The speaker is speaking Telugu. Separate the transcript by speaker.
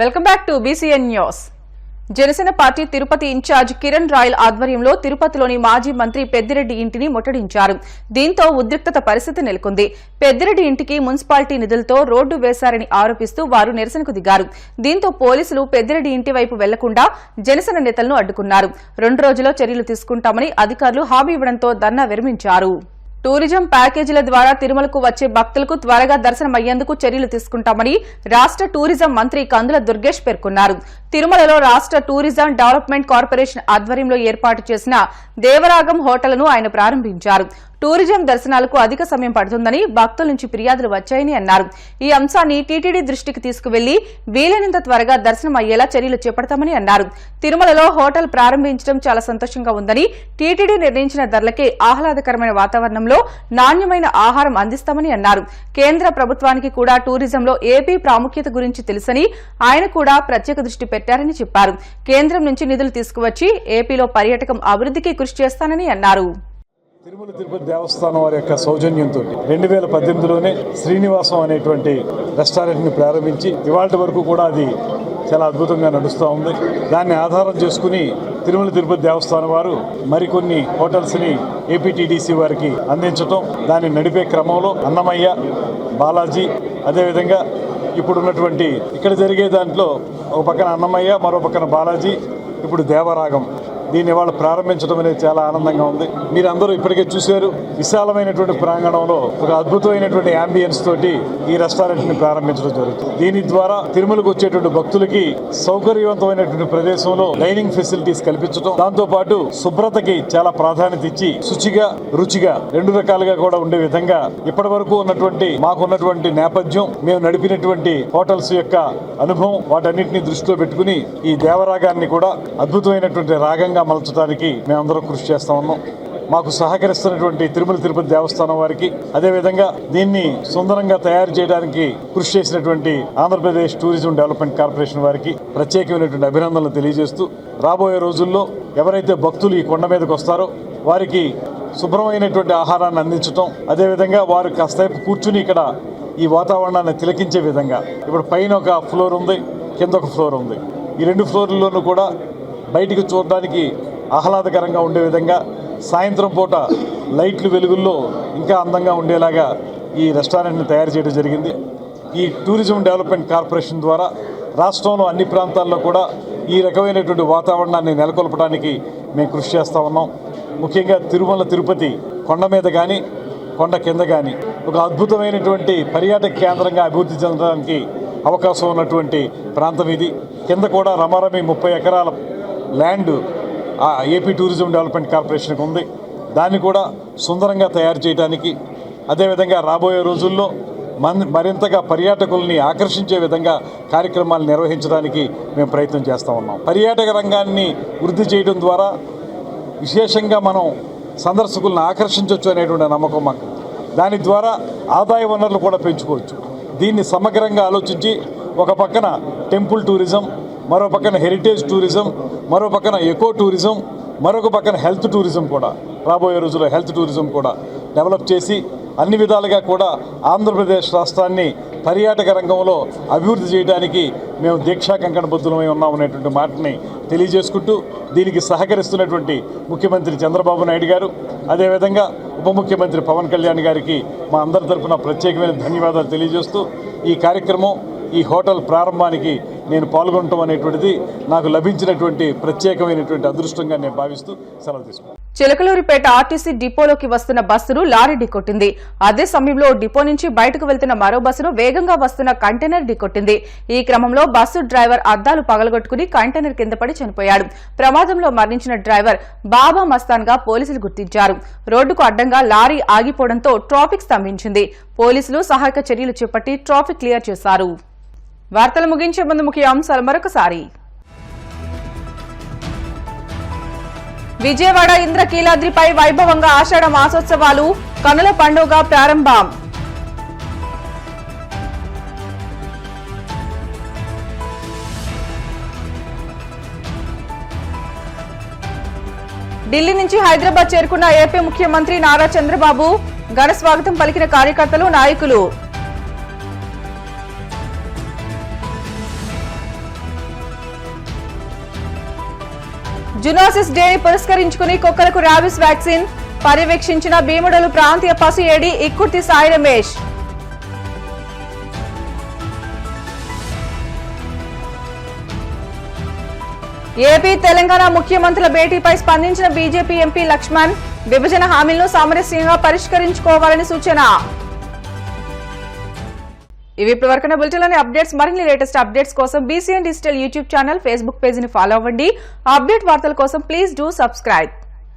Speaker 1: Welcome back to BCN news. Janasena party Tirupati incharge Kiran Royal ఆధ్వర్యంలో తిరుపతిలోని మాజీ మంత్రి పెద్దిరెడ్డి ఇంటిని ముట్టడించారు. దీంతో ఉద్రిక్తత పరిస్థితి నెలకొంది. పెద్దిరెడ్డి ఇంటికి మున్సిపాలిటీ నిధులతో రోడ్డు వేశారని ఆరోపిస్తూ వారు నిరసనకు దిగారు. దీంతో పోలీసులు పెద్దిరెడ్డి ఇంటి వైపు వెళ్లకుండా జనసేన నేతలను అడ్డుకున్నారు. 2 రోజుల్లో చర్యలు తీసుకుంటామని అధికారులు హామీ ఇవ్వడంతో ధర్నా విరమించారు. టూరిజం ప్యాకేజీల ద్వారా తిరుమలకు వచ్చే భక్తులకు త్వరగా దర్శనమయ్యేందుకు చర్యలు తీసుకుంటామని రాష్ట్ర టూరిజం మంత్రి కందుల దుర్గేష్ పేర్కొన్నారు. తిరుమలలో రాష్ట్ర టూరిజం డెవలప్మెంట్ కార్పొరేషన్ ఆధ్వర్యంలో ఏర్పాటు చేసిన దేవరాగం హోటల్ను ఆయన ప్రారంభించారు. టూరిజం దర్శనాలకు అధిక సమయం పడుతుందని భక్తుల నుంచి ఫిర్యాదులు వచ్చాయని అన్నారు. ఈ అంశాన్ని టీటీడీ దృష్టికి తీసుకువెళ్లి వీలైనంత త్వరగా దర్శనం అయ్యేలా చర్యలు చేపడతామని అన్నారు. తిరుమలలో హోటల్ ప్రారంభించడం చాలా సంతోషంగా ఉందని, టీటీడీ నిర్ణయించిన ధరలకే ఆహ్లాదకరమైన వాతావరణంలో నాణ్యమైన ఆహారం అందిస్తామని అన్నారు. కేంద్ర ప్రభుత్వానికి కూడా టూరిజంలో ఏపీ ప్రాముఖ్యత గురించి తెలుసని, ఆయన కూడా ప్రత్యేక దృష్టి పెట్టారని చెప్పారు. కేంద్రం నుంచి నిధులు తీసుకువచ్చి ఏపీలో పర్యాటకం అభివృద్ధికి కృషి చేస్తానని అన్నారు.
Speaker 2: తిరుమల తిరుపతి దేవస్థానం వారి యొక్క సౌజన్యంతో 2018లోనే శ్రీనివాసం అనేటువంటి రెస్టారెంట్ని ప్రారంభించి ఇవాళ వరకు కూడా అది చాలా అద్భుతంగా నడుస్తూ ఉంది. దాన్ని ఆధారం చేసుకుని తిరుమల తిరుపతి దేవస్థానం వారు మరికొన్ని హోటల్స్ని ఏపీటీడీసీ వారికి అందించడం, దాన్ని నడిపే క్రమంలో అన్నమయ్య, బాలాజీ, అదేవిధంగా ఇప్పుడున్నటువంటి ఇక్కడ జరిగే దాంట్లో ఒక పక్కన అన్నమయ్య, మరో పక్కన బాలాజీ, ఇప్పుడు దేవరాగం, దీన్ని ఇవాళ ప్రారంభించడం అనేది చాలా ఆనందంగా ఉంది. మీరు అందరూ ఇప్పటికే చూశారు, విశాలమైనటువంటి ప్రాంగణంలో ఒక అద్భుతమైనటువంటి యాంబియన్స్ తోటి ఈ రెస్టారెంట్ని ప్రారంభించడం జరుగుతుంది. దీని ద్వారా తిరుమలకు వచ్చేటువంటి భక్తులకి సౌకర్యవంతమైన ప్రదేశంలో డైనింగ్ ఫెసిలిటీస్ కల్పించడం, దాంతో పాటు శుభ్రతకి చాలా ప్రాధాన్యత ఇచ్చి శుచిగా, రుచిగా 2 రకాలుగా కూడా ఉండే విధంగా ఇప్పటి వరకు ఉన్నటువంటి మాకున్నటువంటి నేపథ్యం, మేము నడిపినటువంటి హోటల్స్ యొక్క అనుభవం, వాటన్నింటినీ దృష్టిలో పెట్టుకుని ఈ దేవరాగాన్ని కూడా అద్భుతమైనటువంటి రాగంగా మలచడానికి మేమందరం కృషి చేస్తా ఉన్నాం. మాకు సహకరిస్తున్నటువంటి తిరుమల తిరుపతి దేవస్థానం వారికి, అదేవిధంగా దీన్ని సుందరంగా తయారు చేయడానికి కృషి చేసినటువంటి ఆంధ్రప్రదేశ్ టూరిజం డెవలప్మెంట్ కార్పొరేషన్ వారికి ప్రత్యేకమైనటువంటి అభినందనలు తెలియజేస్తూ, రాబోయే రోజుల్లో ఎవరైతే భక్తులు ఈ కొండ మీదకి వస్తారో వారికి శుభ్రమైనటువంటి ఆహారాన్ని అందించడం, అదేవిధంగా వారు కాసేపు కూర్చుని ఇక్కడ ఈ వాతావరణాన్ని తిలకించే విధంగా, ఇప్పుడు పైన ఒక ఫ్లోర్ ఉంది, కింద ఒక ఫ్లోర్ ఉంది. ఈ 2 ఫ్లోర్లలోనూ కూడా బయటికి చూడడానికి ఆహ్లాదకరంగా ఉండే విధంగా సాయంత్రం పూట లైట్లు వెలుగుల్లో ఇంకా అందంగా ఉండేలాగా ఈ రెస్టారెంట్ని తయారు చేయడం జరిగింది. ఈ టూరిజం డెవలప్మెంట్ కార్పొరేషన్ ద్వారా రాష్ట్రంలో అన్ని ప్రాంతాల్లో కూడా ఈ రకమైనటువంటి వాతావరణాన్ని నెలకొల్పడానికి మేము కృషి చేస్తూ ఉన్నాం. ముఖ్యంగా తిరుమల తిరుపతి కొండ మీద కానీ కొండ కింద కానీ ఒక అద్భుతమైనటువంటి పర్యాటక కేంద్రంగా అభివృద్ధి చెందడానికి అవకాశం ఉన్నటువంటి ప్రాంతం ఇది. కింద కూడా రమారమి 30 ఎకరాల ల్యాండ్ ఏపీ టూరిజం డెవలప్మెంట్ కార్పొరేషన్కి ఉంది. దాన్ని కూడా సుందరంగా తయారు చేయడానికి, అదేవిధంగా రాబోయే రోజుల్లో మరింతగా పర్యాటకుల్ని ఆకర్షించే విధంగా కార్యక్రమాలు నిర్వహించడానికి మేము ప్రయత్నం చేస్తూ ఉన్నాం. పర్యాటక రంగాన్ని వృద్ధి చేయడం ద్వారా విశేషంగా మనం సందర్శకులను ఆకర్షించవచ్చు అనేటువంటి నమ్మకం మాకు. దాని ద్వారా ఆదాయ వనరులు కూడా పెంచుకోవచ్చు. దీన్ని సమగ్రంగా ఆలోచించి ఒక పక్కన టెంపుల్ టూరిజం, మరో పక్కన హెరిటేజ్ టూరిజం, మరో పక్కన ఎకో టూరిజం, మరొక పక్కన హెల్త్ టూరిజం కూడా, రాబోయే రోజుల్లో హెల్త్ టూరిజం కూడా డెవలప్ చేసి అన్ని విధాలుగా కూడా ఆంధ్రప్రదేశ్ రాష్ట్రాన్ని పర్యాటక రంగంలో అభివృద్ధి చేయడానికి మేము దీక్షా కంకణబద్ధులమై ఉన్నామనేటువంటి మాటని తెలియజేసుకుంటూ, దీనికి సహకరిస్తున్నటువంటి ముఖ్యమంత్రి చంద్రబాబు నాయుడు గారు, అదేవిధంగా ఉప ముఖ్యమంత్రి పవన్ కళ్యాణ్ గారికి మా అందరి తరఫున ప్రత్యేకమైన ధన్యవాదాలు తెలియజేస్తూ, ఈ కార్యక్రమం, ఈ హోటల్ ప్రారంభానికి నేను పాల్గొనడం అనేటువంటిది నాకు లభించినటువంటి ప్రత్యేకమైనటువంటి అదృష్టంగా నేను భావిస్తూ సెలవు తీసుకున్నాను.
Speaker 1: చిలకలూరిపేట ఆర్టీసీ డిపోలోకి వస్తున్న బస్సును లారీ ఢీకొట్టింది. అదే సమయంలో డిపో నుంచి బయటకు వెళ్తున్న మరో బస్సును వేగంగా వస్తున్న కంటైనర్ ఢీకొట్టింది. ఈ క్రమంలో బస్సు డ్రైవర్ అద్దాలు పగలగొట్టుకుని కంటైనర్ కింద పడి చనిపోయాడు. ప్రమాదంలో మరణించిన డ్రైవర్ బాబా మస్తాన్ గా పోలీసులు గుర్తించారు. రోడ్డుకు అడ్డంగా లారీ ఆగిపోవడంతో ట్రాఫిక్ స్తంభించింది. పోలీసులు సహాయక చర్యలు చేపట్టి ట్రాఫిక్ క్లియర్ చేశారు. వార్తలు ముగించే ముందు ముఖ్య అంశాలు మరొకసారి. విజయవాడ ఇంద్రకీలాద్రిపై వైభవంగా ఆషాఢ మాసోత్సవాలు, కనుల పండుగ ప్రారంభం. ఢిల్లీ నుంచి హైదరాబాద్ చేరుకున్న ఏపీ ముఖ్యమంత్రి నారా చంద్రబాబు, ఘన స్వాగతం పలికిన కార్యకర్తలు, నాయకులు. జునోసిస్ డేని పురస్కరించుకుని కుక్కలకు ర్యాబిస్ వ్యాక్సిన్ పర్యవేక్షించిన భీముడలు ప్రాంతీయ పశు ఏడి ఇక్కుర్తి సాయి రమేష్. ఏపీ తెలంగాణ ముఖ్యమంత్రుల భేటీపై స్పందించిన బీజేపీ ఎంపీ లక్ష్మణ్ విభజన హామీలను సామరస్యంగా పరిష్కరించుకోవాలని సూచన. ఇవి ఇప్పటివరకున్న బులెటిన్లోని అప్డేట్స్. మరిన్ని లేటెస్ట్ అప్డేట్స్ కోసం BCN digital YouTube channel, Facebook పేజీని ఫాలో అవ్వండి. అప్డేట్ వార్తల కోసం ప్లీజ్ డూ సబ్స్క్రైబ్.